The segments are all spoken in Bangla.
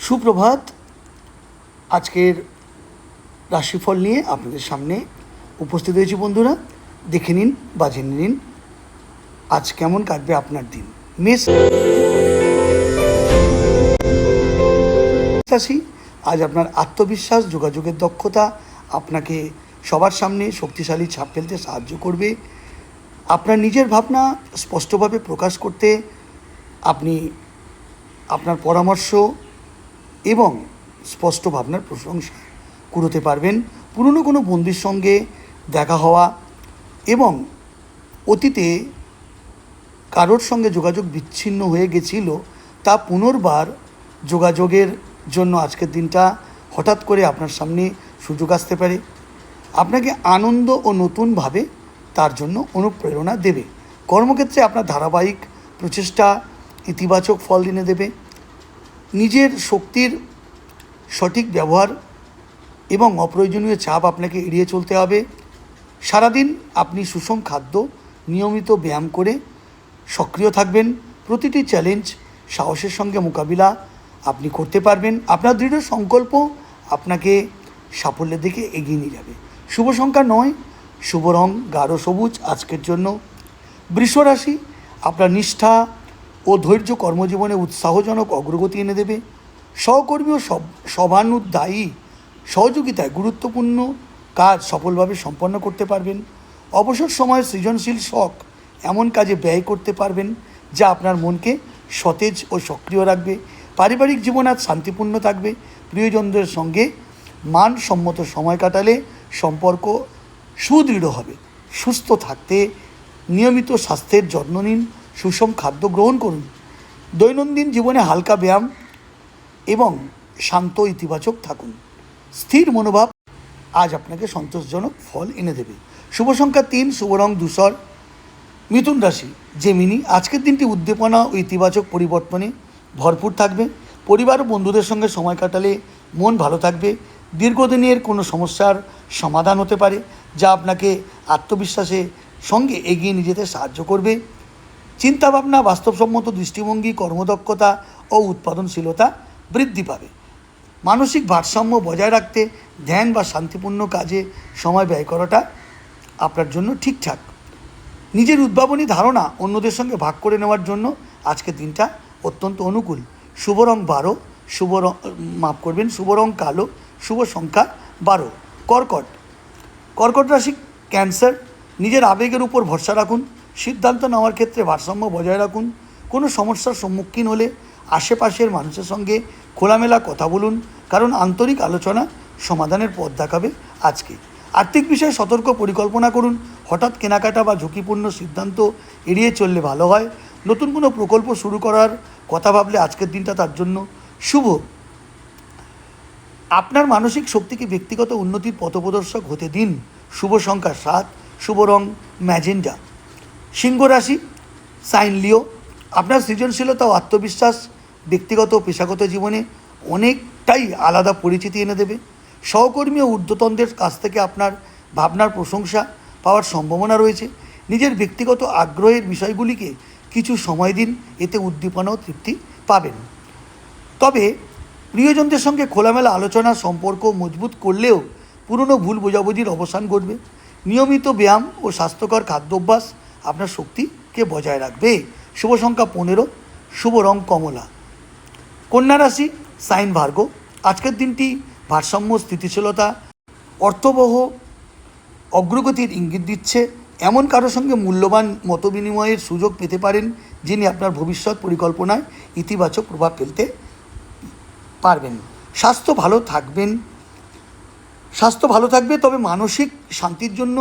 সুপ্রভাত। আজকের রাশিফল নিয়ে আপনাদের সামনে উপস্থিত হয়েছি বন্ধুরা। দেখে নিন বা জেনে নিন আজ কেমন কাটবে আপনার দিন। মেষ রাশি, আজ আপনার আত্মবিশ্বাস, যোগাযোগের দক্ষতা আপনাকে সবার সামনে শক্তিশালী ছাপ ফেলতে সাহায্য করবে। আপনার নিজের ভাবনা স্পষ্টভাবে প্রকাশ করতে আপনি আপনার পরামর্শ এবং স্পষ্ট ভাবনার প্রশংসা কুড়োতে পারবেন। পুরনো কোনো বন্ধুর সঙ্গে দেখা হওয়া এবং অতীতে কারোর সঙ্গে যোগাযোগ বিচ্ছিন্ন হয়ে গেছিল তা পুনর্বার যোগাযোগের জন্য আজকের দিনটা হঠাৎ করে আপনার সামনে সুযোগ আসতে পারে। আপনাকে আনন্দ ও নতুনভাবে তার জন্য অনুপ্রেরণা দেবে। কর্মক্ষেত্রে আপনার ধারাবাহিক প্রচেষ্টা ইতিবাচক ফল এনে দেবে। নিজের শক্তির সঠিক ব্যবহার এবং অপ্রয়োজনীয় চাপ আপনাকে এড়িয়ে চলতে হবে। সারাদিন আপনি সুষম খাদ্য, নিয়মিত ব্যায়াম করে সক্রিয় থাকবেন। প্রতিটি চ্যালেঞ্জ সাহসের সঙ্গে মোকাবিলা আপনি করতে পারবেন। আপনার দৃঢ় সংকল্প আপনাকে সাফল্যের দিকে এগিয়ে নিয়ে যাবে। শুভ সংখ্যা 9, শুভ রং গাঢ় সবুজ আজকের জন্য। বৃষ রাশি, আপনার নিষ্ঠা ও ধৈর্য কর্মজীবনে উৎসাহজনক অগ্রগতি এনে দেবে। সহকর্মী ও সহানুধ্যায়ী সহযোগিতায় গুরুত্বপূর্ণ কাজ সফলভাবে সম্পন্ন করতে পারবেন। অবসর সময়ে সৃজনশীল শখ এমন কাজে ব্যয় করতে পারবেন যা আপনার মনকে সতেজ ও সক্রিয় রাখবে। পারিবারিক জীবন আজ শান্তিপূর্ণ থাকবে। প্রিয়জনদের সঙ্গে মানসম্মত সময় কাটালে সম্পর্ক সুদৃঢ় হবে। সুস্থ থাকতে নিয়মিত স্বাস্থ্যের যত্ন নিন, সুষম খাদ্য গ্রহণ করুন। দৈনন্দিন জীবনে হালকা ব্যায়াম এবং শান্ত ইতিবাচক থাকুন। স্থির মনোভাব আজ আপনাকে সন্তোষজনক ফল এনে দেবে। শুভ সংখ্যা 3, শুভ রং ধূসর। মিথুন রাশি, জেমিনি, আজকের দিনটি উদ্দীপনা ও ইতিবাচক পরিবর্তনে ভরপুর থাকবে। পরিবার ও বন্ধুদের সঙ্গে সময় কাটালে মন ভালো থাকবে। দীর্ঘদিনের কোনো সমস্যার সমাধান হতে পারে যা আপনাকে আত্মবিশ্বাসের সঙ্গে এগিয়ে নিয়ে যেতে সাহায্য করবে। চিন্তাভাবনা, বাস্তবসম্মত দৃষ্টিভঙ্গি, কর্মদক্ষতা ও উৎপাদনশীলতা বৃদ্ধি পাবে। মানসিক ভারসাম্য বজায় রাখতে ধ্যান বা শান্তিপূর্ণ কাজে সময় ব্যয় করাটা আপনার জন্য ঠিকঠাক। নিজের উদ্ভাবনী ধারণা অন্যদের সঙ্গে ভাগ করে নেওয়ার জন্য আজকের দিনটা অত্যন্ত অনুকূল। শুভ রং 12, শুভ রং কালো, শুভ সংখ্যা 12। কর্কট রাশি, ক্যান্সার, নিজের আবেগের উপর ভরসা রাখুন। সিদ্ধান্ত নেওয়ার ক্ষেত্রে ভারসাম্য বজায় রাখুন। কোনো সমস্যার সম্মুখীন হলে আশেপাশের মানুষের সঙ্গে খোলামেলা কথা বলুন, কারণ আন্তরিক আলোচনা সমাধানের পথ দেখাবে আজকে। আর্থিক বিষয়ে সতর্ক পরিকল্পনা করুন। হঠাৎ কেনাকাটা বা ঝুঁকিপূর্ণ সিদ্ধান্ত এড়িয়ে চললে ভালো হয়। নতুন কোনো প্রকল্প শুরু করার কথা ভাবলে আজকের দিনটা তার জন্য শুভ। আপনার মানসিক শক্তিকে ব্যক্তিগত উন্নতির পথপ্রদর্শক হতে দিন। শুভ সংখ্যা 7, শুভ রং ম্যাজেন্টা। সিংহ রাশি, সাইন লিও, আপনার সৃজনশীলতা ও আত্মবিশ্বাস ব্যক্তিগত ও পেশাগত জীবনে অনেকটাই আলাদা পরিচিতি এনে দেবে। সহকর্মী ও ঊর্ধ্বতনদের কাছ থেকে আপনার ভাবনার প্রশংসা পাওয়ার সম্ভাবনা রয়েছে। নিজের ব্যক্তিগত আগ্রহের বিষয়গুলিকে কিছু সময় দিন, এতে উদ্দীপনা ও তৃপ্তি পাবেন। তবে প্রিয়জনদের সঙ্গে খোলামেলা আলোচনা সম্পর্ক মজবুত করলেও পুরনো ভুল বোঝাবুঝির অবসান ঘটবে। নিয়মিত ব্যায়াম ও স্বাস্থ্যকর খাদ্যাভ্যাস আপনার শক্তিকে বজায় রাখবে। শুভ সংখ্যা 15, শুভ রং কমলা। কন্যা রাশি, সাইন ভার্গো, আজকের দিনটি ভারসাম্য, স্থিতিশীলতা, অর্থবহ অগ্রগতির ইঙ্গিত দিচ্ছে। এমন কারোর সঙ্গে মূল্যবান মতবিনিময়ের সুযোগ পেতে পারেন যিনি আপনার ভবিষ্যৎ পরিকল্পনায় ইতিবাচক প্রভাব ফেলতে পারবেন। স্বাস্থ্য ভালো থাকবে, তবে মানসিক শান্তির জন্য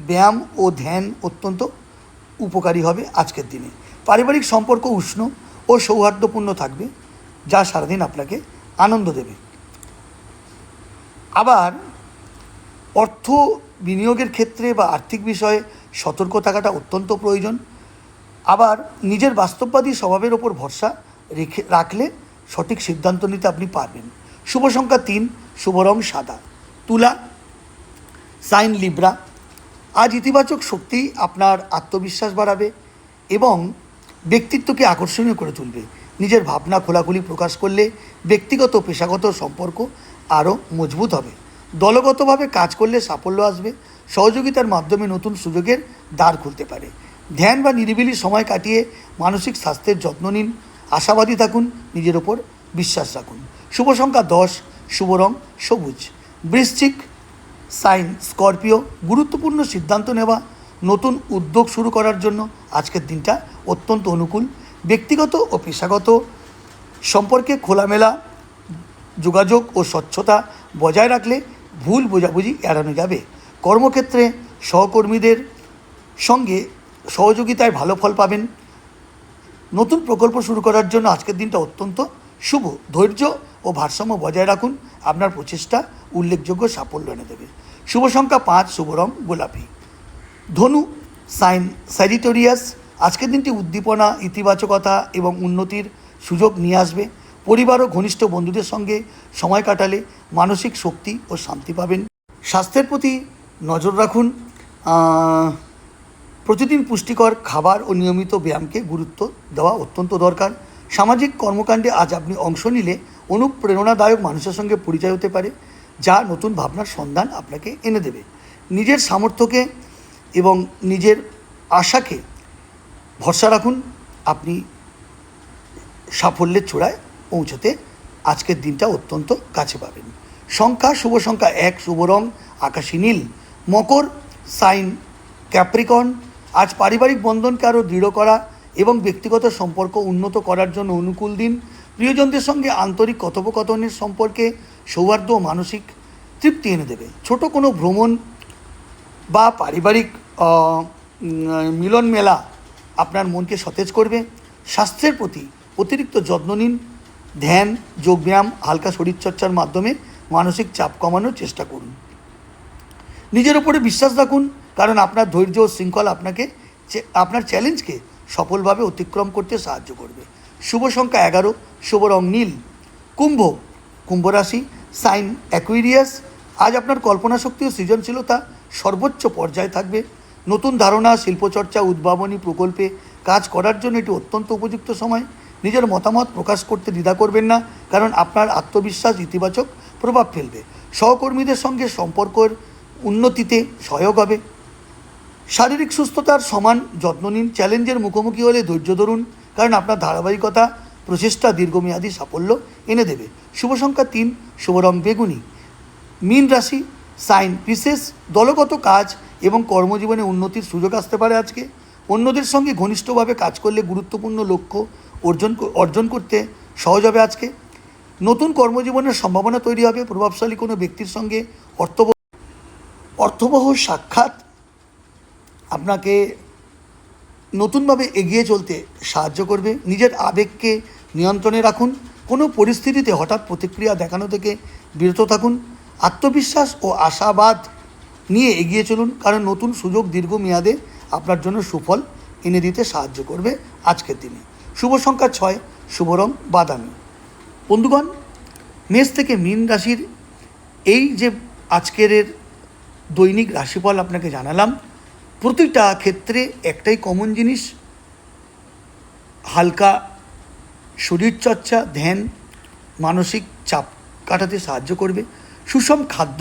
ব্যায়াম ও ধ্যান অত্যন্ত উপকারী হবে আজকের দিনে। পারিবারিক সম্পর্ক উষ্ণ ও সৌহার্দ্যপূর্ণ থাকবে, যা সারাদিন আপনাকে আনন্দ দেবে। আবার অর্থ বিনিয়োগের ক্ষেত্রে বা আর্থিক বিষয়ে সতর্ক থাকাটা অত্যন্ত প্রয়োজন। আবার নিজের বাস্তববাদী স্বভাবের ওপর ভরসা রাখলে সঠিক সিদ্ধান্ত নিতে আপনি পারবেন। শুভ সংখ্যা 3, শুভ রং সাদা। তুলা, সাইন লিব্রা, আজ ইতিবাচক শক্তি আপনার আত্মবিশ্বাস বাড়াবে এবং ব্যক্তিত্বকে আকর্ষণীয় করে তুলবে। নিজের ভাবনা খোলাখুলি প্রকাশ করলে ব্যক্তিগত পেশাগত সম্পর্ক আরও মজবুত হবে। দলগতভাবে কাজ করলে সাফল্য আসবে। সহযোগিতার মাধ্যমে নতুন সুযোগের দ্বার খুলতে পারে। ধ্যান বা নিরিবিলি সময় কাটিয়ে মানসিক স্বাস্থ্যের যত্ন নিন। আশাবাদী থাকুন, নিজের ওপর বিশ্বাস রাখুন। শুভ সংখ্যা 10, শুভ রং সবুজ। বৃশ্চিক সাইন স্করপিও, গুরুত্বপূর্ণ সিদ্ধান্ত নেওয়া, নতুন উদ্যোগ শুরু করার জন্য আজকের দিনটা অত্যন্ত অনুকূল। ব্যক্তিগত ও পেশাগত সম্পর্কে খোলামেলা যোগাযোগ ও স্বচ্ছতা বজায় রাখলে ভুল বোঝাবুঝি এড়ানো যাবে। কর্মক্ষেত্রে সহকর্মীদের সঙ্গে সহযোগিতায় ভালো ফল পাবেন। নতুন প্রকল্প শুরু করার জন্য আজকের দিনটা অত্যন্ত শুভ। ধৈর্য ও ভারসাম্য বজায় রাখুন, আপনার প্রচেষ্টা উল্লেখযোগ্য সাফল্য এনে দেবে। শুভ সংখ্যা 5, শুভ রং গোলাপি। ধনু সাইন স্যাজিটেরিয়াস, আজকের দিনটি উদ্দীপনা, ইতিবাচকতা এবং উন্নতির সুযোগ নিয়ে আসবে। পরিবার ও ঘনিষ্ঠ বন্ধুদের সঙ্গে সময় কাটালে মানসিক শক্তি ও শান্তি পাবেন। স্বাস্থ্যের প্রতি নজর রাখুন। প্রতিদিন পুষ্টিকর খাবার ও নিয়মিত ব্যায়ামকে গুরুত্ব দেওয়া অত্যন্ত দরকার। সামাজিক কর্মকাণ্ডে আজ আপনি অংশ নিলে অনুপ্রেরণাদায়ক মানুষের সঙ্গে পরিচয় হতে পারে, যা নতুন ভাবনার সন্ধান আপনাকে এনে দেবে। নিজের সামর্থ্যকে এবং নিজের আশাকে ভরসা রাখুন, আপনি সাফল্যের চূড়ায় পৌঁছতে আজকের দিনটা অত্যন্ত কাছে পাবেন। সংখ্যা শুভ সংখ্যা 1, শুভ রং আকাশী নীল। মকর সাইন ক্যাপ্রিকর্ন, আজ পারিবারিক বন্ধনকে আরও দৃঢ় করা এবং ব্যক্তিগত সম্পর্ক উন্নত করার জন্য অনুকূল দিন। প্রিয়জনদের সঙ্গে আন্তরিক কথোপকথনের সম্পর্কে সৌহার্দ্য ও মানসিক তৃপ্তি এনে দেবে। ছোট কোনো ভ্রমণ বা পারিবারিক মিলন মেলা আপনার মনকে সতেজ করবে। স্বাস্থ্যের প্রতি অতিরিক্ত যত্ন নিন। ধ্যান, যোগব্যায়াম, হালকা শরীরচর্চার মাধ্যমে মানসিক চাপ কমানোর চেষ্টা করুন। নিজের উপরে বিশ্বাস রাখুন, কারণ আপনার ধৈর্য ও শৃঙ্খলা আপনার চ্যালেঞ্জকে সফলভাবে অতিক্রম করতে সাহায্য করবে। শুভ সংখ্যা 11, শুভ রং নীল। কুম্ভ রাশি সাইন অ্যাকুয়ারিয়াস, আজ আপনার কল্পনা শক্তি ও সৃজনশীলতা সর্বোচ্চ পর্যায়ে থাকবে। নতুন ধারণা, শিল্পচর্চা, উদ্ভাবনী প্রকল্পে কাজ করার জন্য এটি অত্যন্ত উপযুক্ত সময়। নিজের মতামত প্রকাশ করতে দ্বিধা করবেন না, কারণ আপনার আত্মবিশ্বাস ইতিবাচক প্রভাব ফেলবে। সহকর্মীদের সঙ্গে সম্পর্কের উন্নতিতে সহায়ক হবে। শারীরিক সুস্থতার সমান যত্ন নিন। চ্যালেঞ্জের মুখোমুখি হলে ধৈর্য ধরুন, কারণ আপনার ধারাবাহিকতা প্রচেষ্টা দীর্ঘমেয়াদী সাফল্য এনে দেবে। শুভ সংখ্যা 3, শুভ রং বেগুনি। মীন রাশি সাইন পিসেস, দলগত কাজ এবং কর্মজীবনে উন্নতির সুযোগ আসতে পারে আজকে। অন্যদের সঙ্গে ঘনিষ্ঠভাবে কাজ করলে গুরুত্বপূর্ণ লক্ষ্য অর্জন করতে সহজ হবে আজকে। নতুন কর্মজীবনের সম্ভাবনা তৈরি হবে। প্রভাবশালী কোনো ব্যক্তির সঙ্গে অর্থবহ সাক্ষাৎ আপনাকে নতুনভাবে এগিয়ে চলতে সাহায্য করবে। নিজের আবেগকে নিয়ন্ত্রণে রাখুন। কোনো পরিস্থিতিতে হঠাৎ প্রতিক্রিয়া দেখানো থেকে বিরত থাকুন। আত্মবিশ্বাস ও আশাবাদ নিয়ে এগিয়ে চলুন, কারণ নতুন সুযোগ দীর্ঘমেয়াদে আপনার জন্য সুফল এনে দিতে সাহায্য করবে আজকের দিনে। শুভ সংখ্যা 6, শুভ রং বাদামি। বন্ধুগণ, মেষ থেকে মীন রাশির এই যে আজকের দৈনিক রাশিফল আপনাকে জানালাম, প্রতিটা ক্ষেত্রে একটাই কমন জিনিস, হালকা শরীরচর্চা, ধ্যান মানসিক চাপ কাটাতে সাহায্য করবে। সুষম খাদ্য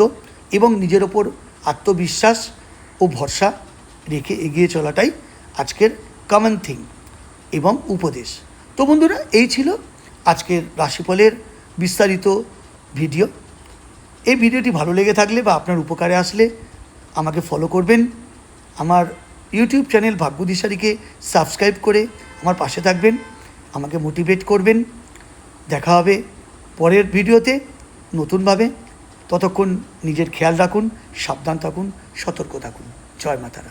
এবং নিজের ওপর আত্মবিশ্বাস ও ভরসা রেখে এগিয়ে চলাটাই আজকের কমন থিং এবং উপদেশ। তো বন্ধুরা, এই ছিল আজকের রাশিফলের বিস্তারিত ভিডিও। এই ভিডিওটি ভালো লেগে থাকলে বা আপনার উপকারে আসলে আমাকে ফলো করবেন। আমার ইউটিউব চ্যানেল ভাগ্যদিশারীকে সাবস্ক্রাইব করে আমার পাশে থাকবেন, আমাকে মোটিভেট করবেন। দেখা হবে পরের ভিডিওতে নতুনভাবে। ততক্ষণ নিজের খেয়াল রাখুন, সাবধান থাকুন, সতর্ক থাকুন। জয় মাতারা।